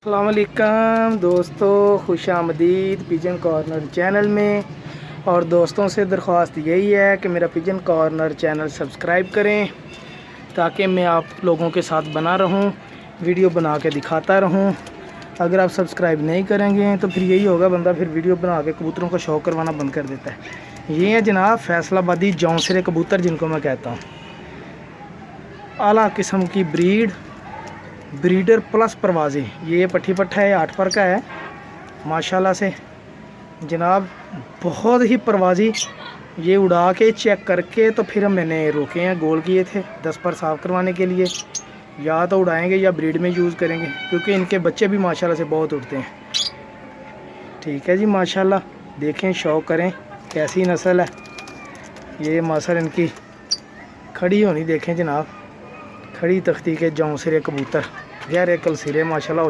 अस्सलाम वालेकुम दोस्तों, खुश आमदीद पिजन कॉर्नर चैनल में। और दोस्तों से दरख्वास्त यही है कि मेरा पिजन कॉर्नर चैनल सब्सक्राइब करें ताकि मैं आप लोगों के साथ बना रहूं, वीडियो बना के दिखाता रहूं। अगर आप सब्सक्राइब नहीं करेंगे तो फिर यही होगा, बंदा फिर वीडियो बना के कबूतरों को शौक करवाना बंद कर देता है। ये है जनाब फैसलाबादी जौंसरे कबूतर, जिनको मैं कहता हूँ। आला किस्म की ब्रीडर प्लस परवाज़ी। ये पट्टी पट्टा है, 8 पर का है माशाल्लाह से जनाब, बहुत ही परवाज़ी। ये उड़ा के चेक करके तो फिर मैंने रोके हैं, गोल किए थे 10 पर साफ़ करवाने के लिए। या तो उड़ाएंगे या ब्रीड में यूज़ करेंगे, क्योंकि इनके बच्चे भी माशाल्लाह से बहुत उड़ते हैं। ठीक है जी, माशाल्लाह देखें, शौक़ करें कैसी नस्ल है ये। मासल इनकी खड़ी होनी देखें जनाब, खड़ी तख्ती के जौंसरे कबूतर, गहरे कल सिरे माशाल्लाह हो